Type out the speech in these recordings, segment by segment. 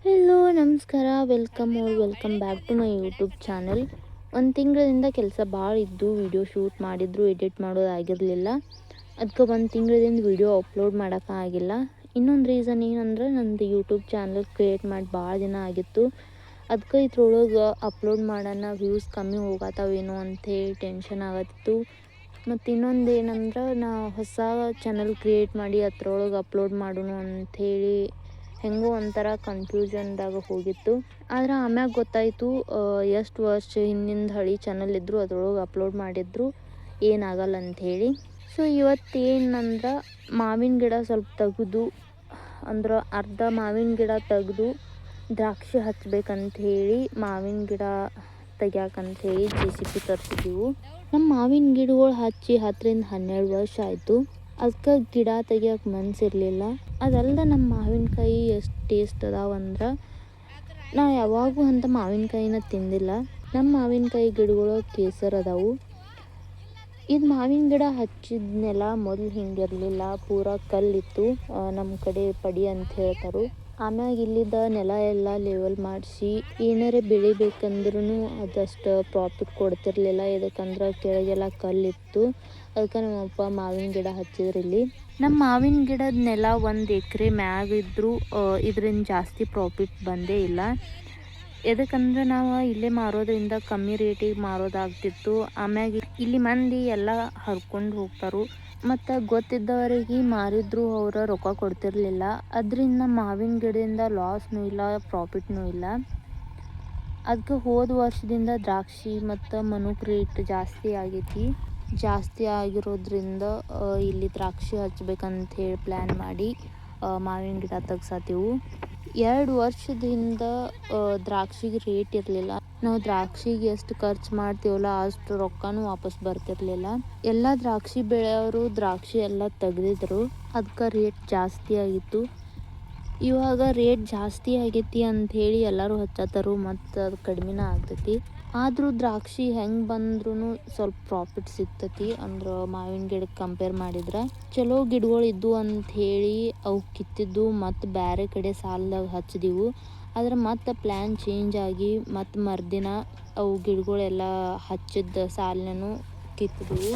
Hello ನಮಸ್ಕಾರ, welcome back to my YouTube channel. ಒಂದು ತಿಂಗಳಿಂದ ಕೆಲಸ ಭಾಳ ಇದ್ದು ವಿಡಿಯೋ ಶೂಟ್ ಮಾಡಿದ್ರು ಎಡಿಟ್ ಮಾಡೋದಾಗಿರಲಿಲ್ಲ. ಅದಕ್ಕೆ ಒಂದು ತಿಂಗಳಿಂದ ವಿಡಿಯೋ ಅಪ್ಲೋಡ್ ಮಾಡೋಕ್ಕಾಗಿಲ್ಲ. ಇನ್ನೊಂದು ರೀಸನ್ ಏನಂದ್ರೆ ನಂದು ಯೂಟ್ಯೂಬ್ ಚಾನಲ್ ಕ್ರಿಯೇಟ್ ಮಾಡಿ ಭಾಳ ದಿನ ಆಗಿತ್ತು. ಅದಕ್ಕೆ ಇದ್ರೊಳಗೆ ಅಪ್ಲೋಡ್ ಮಾಡೋಣ ವ್ಯೂಸ್ ಕಮ್ಮಿ ಹೋಗತ್ತಾವೇನೋ ಅಂಥೇಳಿ ಟೆನ್ಷನ್ ಆಗತ್ತಿತ್ತು. ಮತ್ತು ಇನ್ನೊಂದು ಏನಂದ್ರೆ ನಾ ಹೊಸ ಚಾನಲ್ ಕ್ರಿಯೇಟ್ ಮಾಡಿ ಅದ್ರೊಳಗೆ ಅಪ್ಲೋಡ್ ಮಾಡೋಣ ಅಂಥೇಳಿ ಹೆಂಗೋ ಒಂಥರ ಕನ್ಫ್ಯೂಷನ್ದಾಗ ಹೋಗಿತ್ತು. ಆದ್ರೆ ಆಮ್ಯಾಗ ಗೊತ್ತಾಯಿತು ಎಷ್ಟು ವರ್ಷ ಹಿಂದಿಂದ ಹಳಿ ಚಾನಲ್ ಇದ್ದರೂ ಅದ್ರೊಳಗೆ ಅಪ್ಲೋಡ್ ಮಾಡಿದ್ರು ಏನಾಗಲ್ಲ ಅಂಥೇಳಿ. ಸೊ ಇವತ್ತೇನಂದ್ರೆ ಮಾವಿನ ಗಿಡ ಸ್ವಲ್ಪ ತೆಗೆದು ಅಂದ್ರೆ ಅರ್ಧ ಮಾವಿನ ಗಿಡ ತೆಗೆದು ದ್ರಾಕ್ಷಿ ಹಚ್ಬೇಕಂಥೇಳಿ ಮಾವಿನ ಗಿಡ ತೆಗ್ಯಾಕಂಥೇಳಿ JCB ತರಿಸಿದ್ದೀವಿ. ನಮ್ಮ ಮಾವಿನ ಗಿಡಗಳು ಹಚ್ಚಿ 10-12 ವರ್ಷ ಆಯಿತು. ಅದಕ್ಕೆ ಗಿಡ ತೆಗಿಯೋಕೆ ಮನಸ್ಸಿರಲಿಲ್ಲ. ಅದಲ್ಲದೆ ನಮ್ಮ ಮಾವಿನಕಾಯಿ ಎಷ್ಟು ಟೇಸ್ಟ್ ಅದಾವಂದ್ರೆ ನಾ ಯಾವಾಗೂ ಅಂಥ ಮಾವಿನಕಾಯಿನ ತಿಂದಿಲ್ಲ. ನಮ್ಮ ಮಾವಿನಕಾಯಿ ಗಿಡಗಳು ಕೇಸರ್ ಅದಾವು. ಇದು ಮಾವಿನ ಗಿಡ ಹಚ್ಚಿದ ನೆಲ ಮೊದಲು ಹಿಂಗಿರಲಿಲ್ಲ, ಪೂರ ಕಲ್ಲಿತ್ತು. ನಮ್ಮ ಕಡೆ ಪಡಿ ಅಂತ ಹೇಳ್ತಾರೆ. ಆಮ್ಯಾಗ ಇಲ್ಲಿದ್ದ ನೆಲ ಎಲ್ಲ ಲೆವೆಲ್ ಮಾಡಿಸಿ ಏನಾರೇ ಬೆಳಿಬೇಕಂದ್ರೂ ಅದಷ್ಟು ಪ್ರಾಫಿಟ್ ಕೊಡ್ತಿರ್ಲಿಲ್ಲ. ಇದಕ್ಕಂದ್ರೆ ಕೆಳಗೆಲ್ಲ ಕಲ್ಲಿತ್ತು. ಅದಕ್ಕೆ ನಮ್ಮಪ್ಪ ಮಾವಿನ ಗಿಡ ಹಚ್ಚಿದ್ರು. ಇಲ್ಲಿ ನಮ್ಮ ಮಾವಿನ ಗಿಡದ ನೆಲ 1 ಎಕರೆ ಮ್ಯಾಗ ಇದ್ದರೂ ಇದರಿಂದ ಜಾಸ್ತಿ ಪ್ರಾಫಿಟ್ ಬಂದೇ ಇಲ್ಲ. ಎದಕ್ಕಂದ್ರೆ ನಾವು ಇಲ್ಲೇ ಮಾರೋದ್ರಿಂದ ಕಮ್ಮಿ ರೇಟಿಗೆ ಮಾರೋದಾಗ್ತಿತ್ತು. ಆಮ್ಯಾಗ ಇಲ್ಲಿ ಮಂದಿ ಎಲ್ಲ ಹರ್ಕೊಂಡು ಹೋಗ್ತಾರೆ. ಮತ್ತು ಗೊತ್ತಿದ್ದವರಿಗೆ ಮಾರಿದ್ರು ಅವರ ರೊಕ್ಕ ಕೊಡ್ತಿರ್ಲಿಲ್ಲ. ಅದರಿಂದ ಮಾವಿನ ಗಿಡದಿಂದ ಲಾಸ್ನೂ ಇಲ್ಲ, ಪ್ರಾಫಿಟ್ನೂ ಇಲ್ಲ. ಅದಕ್ಕೆ ಹೋದ ವರ್ಷದಿಂದ ದ್ರಾಕ್ಷಿ ಮತ್ತು ಮನುಕ್ ರೇಟ್ ಜಾಸ್ತಿ ಆಗೈತಿ. ಜಾಸ್ತಿ ಆಗಿರೋದ್ರಿಂದ ಇಲ್ಲಿ ದ್ರಾಕ್ಷಿ ಹಚ್ಬೇಕಂತ ಹೇಳಿ ಪ್ಲ್ಯಾನ್ ಮಾಡಿ ಮಾವಿನ ಗಿಡ ತೆಗ್ಸತ್ತೀವಿ. 2 ವರ್ಷದಿಂದ ದ್ರಾಕ್ಷಿಗೆ ರೇಟ್ ಇರಲಿಲ್ಲ. ನಾವು ದ್ರಾಕ್ಷಿಗೆ ಎಷ್ಟು ಖರ್ಚು ಮಾಡ್ತೀವಲ್ಲ ಅಷ್ಟು ರೊಕ್ಕನೂ ವಾಪಸ್ ಬರ್ತಿರ್ಲಿಲ್ಲ. ಎಲ್ಲ ದ್ರಾಕ್ಷಿ ಬೆಳೆಯವರು ದ್ರಾಕ್ಷಿ ಎಲ್ಲ ತೆಗೆದಿದ್ರು. ಅದಕ್ಕೆ ರೇಟ್ ಜಾಸ್ತಿ ಆಗಿತ್ತು. ಇವಾಗ ರೇಟ್ ಜಾಸ್ತಿ ಆಗೈತಿ ಅಂಥೇಳಿ ಎಲ್ಲರೂ ಹಚ್ಚತ್ತಾರು ಮತ್ತು ಅದು ಕಡಿಮೆನ ಆಗ್ತೈತಿ. ಆದರೂ ದ್ರಾಕ್ಷಿ ಹೆಂಗೆ ಬಂದ್ರೂ ಸ್ವಲ್ಪ ಪ್ರಾಫಿಟ್ ಸಿಗ್ತೈತಿ. ಅಂದ್ರೆ ಮಾವಿನ ಗಿಡಕ್ಕೆ ಕಂಪೇರ್ ಮಾಡಿದ್ರೆ ಚಲೋ ಗಿಡಗಳು ಇದ್ದು ಅಂಥೇಳಿ ಅವು ಕಿತ್ತಿದ್ದು ಮತ್ತು ಬೇರೆ ಕಡೆ ಸಾಲದಾಗ ಹಚ್ಚಿದೆವು. ಆದ್ರೆ ಮತ್ತು ಪ್ಲ್ಯಾನ್ ಚೇಂಜ್ ಆಗಿ ಮತ್ತು ಮರುದಿನ ಅವು ಗಿಡಗಳೆಲ್ಲ ಹಚ್ಚಿದ ಸಾಲನೂ ಕಿತ್ತಿದ್ವು.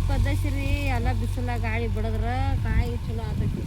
ಪದ್ದಸಿರಿ ಎಲ್ಲ ಬಿಸಿಲ ಗಾಳಿ ಬಿಡದ್ರ ಕಾಯಿ ಚಲೋ ಆತೈತಿ.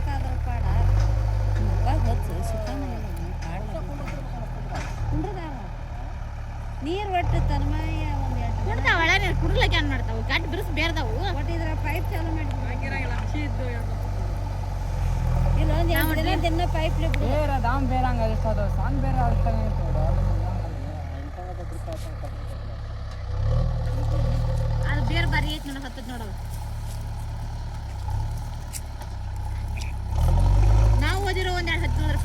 ಕುಂಡ್ರಕಾದ್ರ ಪಾಡ ಹಚ್ಚು ಸುಖಾನ ಕುಂಡ್ರದಾವ ನೀರು ಒಟ್ಟು ತನ್ಮಯ್ಯ ಒಂದು ಎರಡು ಕುಡ್ತಾವ ಒಳ ನೀರು ಕುಡ್ಲಕ್ಕೆ ಏನ್ ಮಾಡ್ತಾವು ಗಟ್ಟಿ ಬಿರ್ಸ್ ಬೇರ್ದಾವು ಒಟ್ಟು ಇದ್ರ ಪೈಪ್ ಚಾಲು ಮಾಡಿ ಆಗಿರಂಗಿಲ್ಲ ಹಸಿ ಇದ್ದು ಇಲ್ಲ ಒಂದು ಎರಡು ದಿನ ದಿನ ಪೈಪ್ಲಿ ಬೇರೆ ದಾಮ್ ಬೇರೆ ಹಂಗೆ ಅರಿಸ್ತದ ಸಣ್ಣ ಬೇರೆ ಅರಿಸ್ತಾನೆ ಅದು ಬೇರೆ ಬಾರಿ ಐತಿ ನೋಡ ಹತ್ತದ ನೋಡೋದು ನಾವು ಓದಿರೋ ಒಂದೆರಡು ಹತ್ತಿರ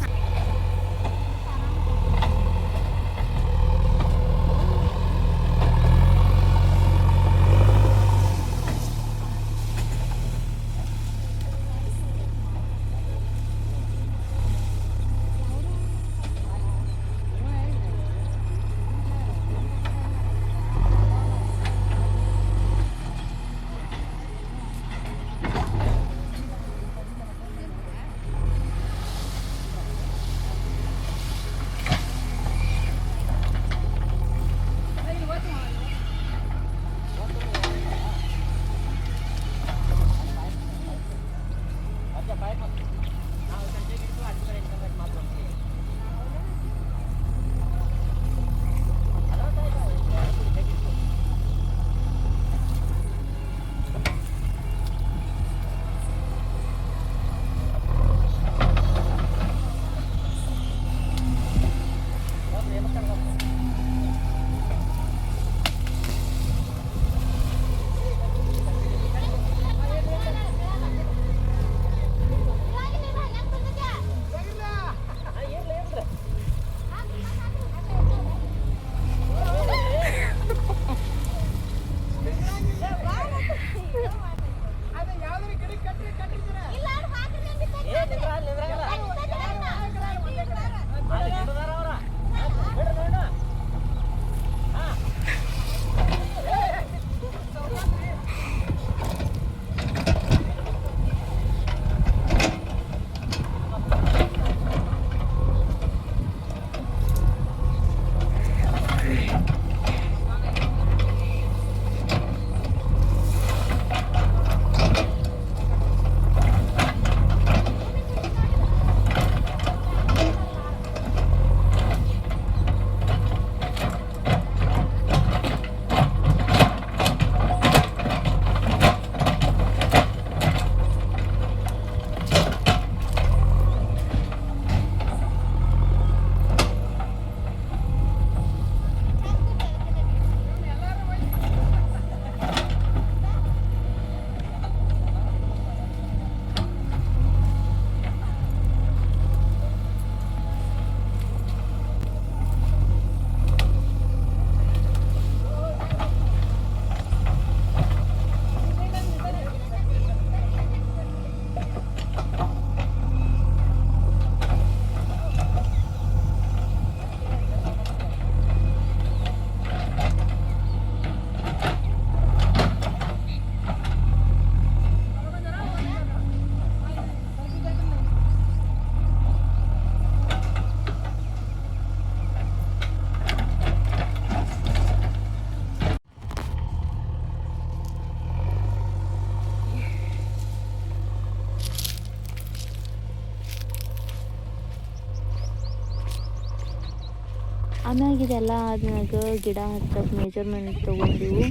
ಆಮ್ಯಾಗ ಇದೆಲ್ಲ ಆದ್ಮ್ಯಾಗ ಗಿಡ ಹಚ್ಚಕ್ಕೆ ಮೆಜರ್ಮೆಂಟ್ ತೊಗೊಂಡಿವು.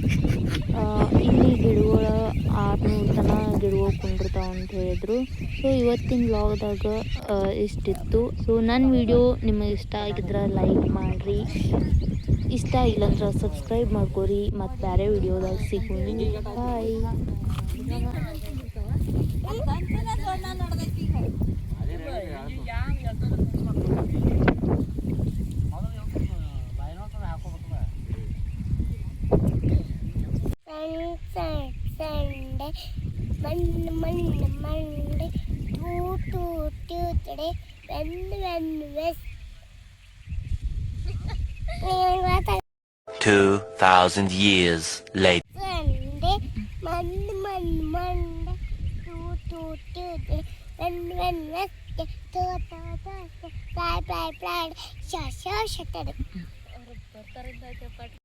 ಇಲ್ಲಿ ಗಿಡಗಳು 600 ತನಕ ಗಿಡಗಳು ಕುಂಡಿರ್ತಾವ ಅಂತ ಹೇಳಿದ್ರು. ಸೊ ಇವತ್ತಿನ ವ್ಲಾಗ್ದಾಗ ಇಷ್ಟಿತ್ತು. ಸೊ ನನ್ನ ವಿಡಿಯೋ ನಿಮಗೆ ಇಷ್ಟ ಆಗಿದ್ರೆ ಲೈಕ್ ಮಾಡಿರಿ, ಇಷ್ಟ ಆಗಿಲ್ಲಂದ್ರೆ ಸಬ್ಸ್ಕ್ರೈಬ್ ಮಾಡ್ಕೊರಿ. ಮತ್ತು ಬೇರೆ ವಿಡಿಯೋದಾಗ ಸಿಗೋಣ. ಬಾಯ್. Sunday, Monday, Tuesday, Wednesday. 2,000 years later. Sunday, Monday, Tuesday, Wednesday, Thursday, Friday, Saturday.